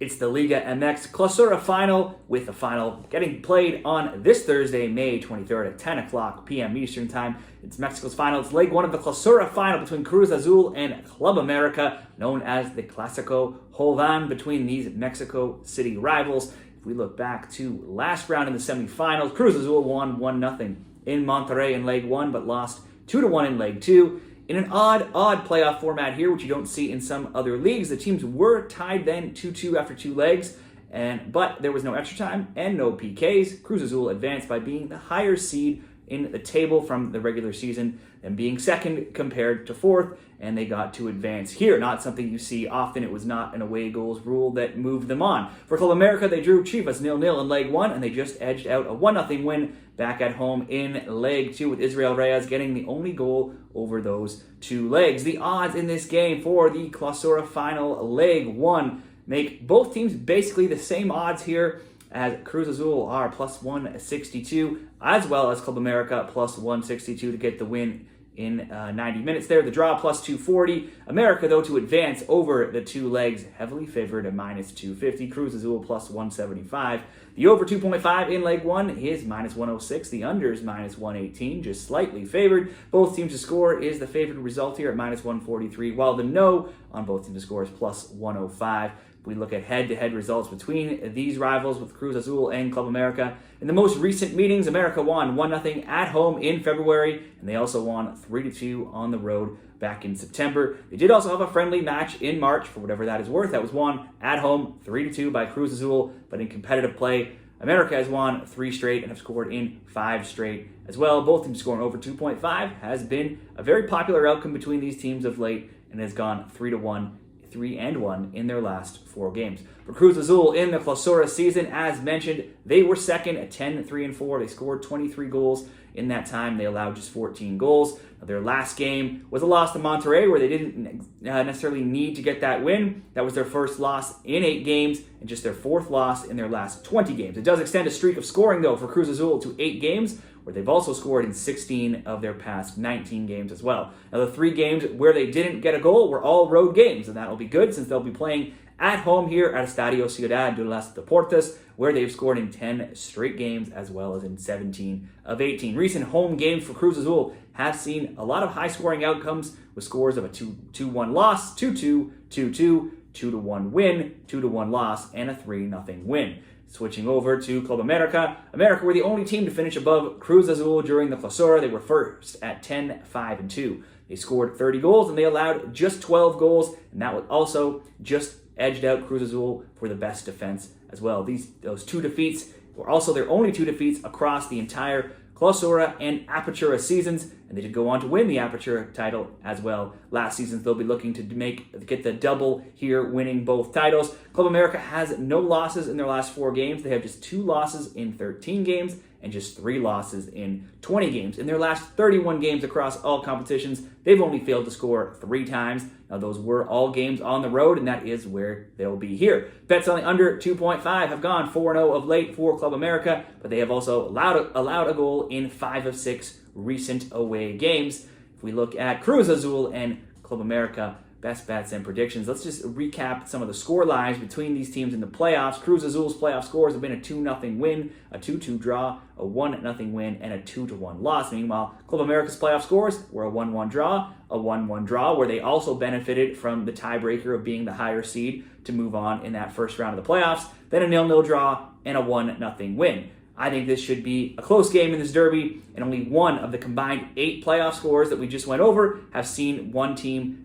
It's the Liga MX Clausura final, with the final getting played on this Thursday, May 23rd at 10 o'clock p.m. Eastern Time. It's Mexico's final. It's leg one of the Clausura final between Cruz Azul and Club America, known as the Clásico Joven, between these Mexico City rivals. If we look back to last round in the semifinals, Cruz Azul won 1-0 in Monterrey in leg one, but lost 2-1 in leg two. In an odd playoff format here, which you don't see in some other leagues, the teams were tied then 2-2 after two legs, but there was no extra time and no PKs. Cruz Azul advanced by being the higher seed in the table from the regular season and being second compared to fourth, and they got to advance here. Not something you see often. It was not an away goals rule that moved them on. For Club America, they drew Chivas 0-0 in leg one, and they just edged out a 1-0 win back at home in leg two, with Israel Reyes getting the only goal over those two legs. The odds in this game for the Clausura final leg one make both teams basically the same odds here, as Cruz Azul are plus 162, as well as Club America plus 162 to get the win in 90 minutes there. The draw plus 240. America, though, to advance over the two legs, heavily favored at minus 250. Cruz Azul plus 175. The over 2.5 in leg one is minus 106. The under is minus 118, just slightly favored. Both teams to score is the favored result here at minus 143, while the no on both teams to score is plus 105. We look at head-to-head results between these rivals with Cruz Azul and Club America. In the most recent meetings, America won 1-0 at home in February, and they also won 3-2 on the road back in September. They did also have a friendly match in March, for whatever that is worth. That was won at home 3-2 by Cruz Azul, but in competitive play, America has won 3 straight and have scored in 5 straight as well. Both teams scoring over 2.5 has been a very popular outcome between these teams of late, and has gone 3-1 in their last 4 games. For Cruz Azul in the Clausura season, as mentioned, they were second at 10-3-4. They scored 23 goals in that time. They allowed just 14 goals. Now, their last game was a loss to Monterrey, where they didn't necessarily need to get that win. That was their first loss in 8 games and just their 4th loss in their last 20 games. It does extend a streak of scoring, though, for Cruz Azul to 8 games, where they've also scored in 16 of their past 19 games as well. Now, the 3 games where they didn't get a goal were all road games, and that'll be good since they'll be playing at home here at Estadio Ciudad de los Deportes, where they've scored in 10 straight games as well as in 17 of 18. Recent home games for Cruz Azul have seen a lot of high-scoring outcomes with scores of a 2-1 loss, 2-2, 2-2, 2-1 win, 2-1 loss, and a 3-0 win. Switching over to Club America. America were the only team to finish above Cruz Azul during the Clausura. They were first at 10-5-2. They scored 30 goals and they allowed just 12 goals, and that was also just edged out Cruz Azul for the best defense as well. Those 2 defeats were also their only 2 defeats across the entire Clausura and Apertura seasons, and they did go on to win the Apertura title as well last season. They'll be looking to get the double here, winning both titles. Club America has no losses in their last 4 games. They have just 2 losses in 13 games and just 3 losses in 20 games. In their last 31 games across all competitions, they've only failed to score 3 times. Now, those were all games on the road, and that is where they'll be here. Bets on the under 2.5 have gone 4-0 of late for Club America, but they have also allowed a goal in 5 of 6 recent away games. If we look at Cruz Azul and Club America, best bets and predictions, let's just recap some of the score lines between these teams in the playoffs. Cruz Azul's playoff scores have been a 2-0 win, a 2-2 draw, a 1-0 win, and a 2-1 loss. Meanwhile, Club America's playoff scores were a 1-1 draw, a 1-1 draw, where they also benefited from the tiebreaker of being the higher seed to move on in that first round of the playoffs, then a 0-0 draw, and a 1-0 win. I think this should be a close game in this derby, and only one of the combined 8 playoff scores that we just went over have seen one team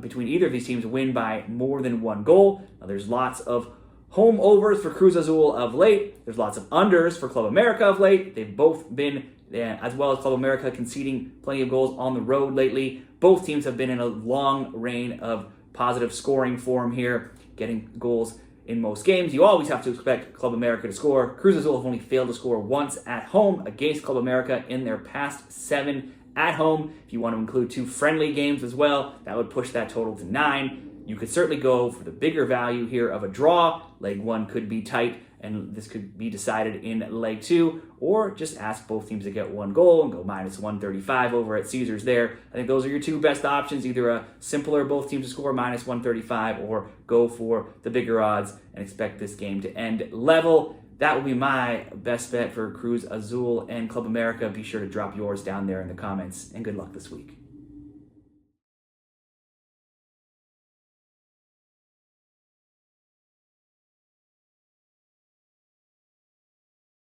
between either of these teams win by more than 1 goal. Now, there's lots of home overs for Cruz Azul of late. There's lots of unders for Club America of late. They've both been, as well as Club America, conceding plenty of goals on the road lately. Both teams have been in a long reign of positive scoring form here, getting goals in most games. You always have to expect Club America to score. Cruz Azul have only failed to score once at home against Club America in their past 7 at home. If you want to include 2 friendly games as well, that would push that total to 9. You could certainly go for the bigger value here of a draw. Leg 1 could be tight and this could be decided in leg 2, or just ask both teams to get 1 goal and go minus 135 over at Caesars there. I think those are your 2 best options, either a simpler both teams to score minus 135 or go for the bigger odds and expect this game to end level. That will be my best bet for Cruz Azul and Club America. Be sure to drop yours down there in the comments, and good luck this week.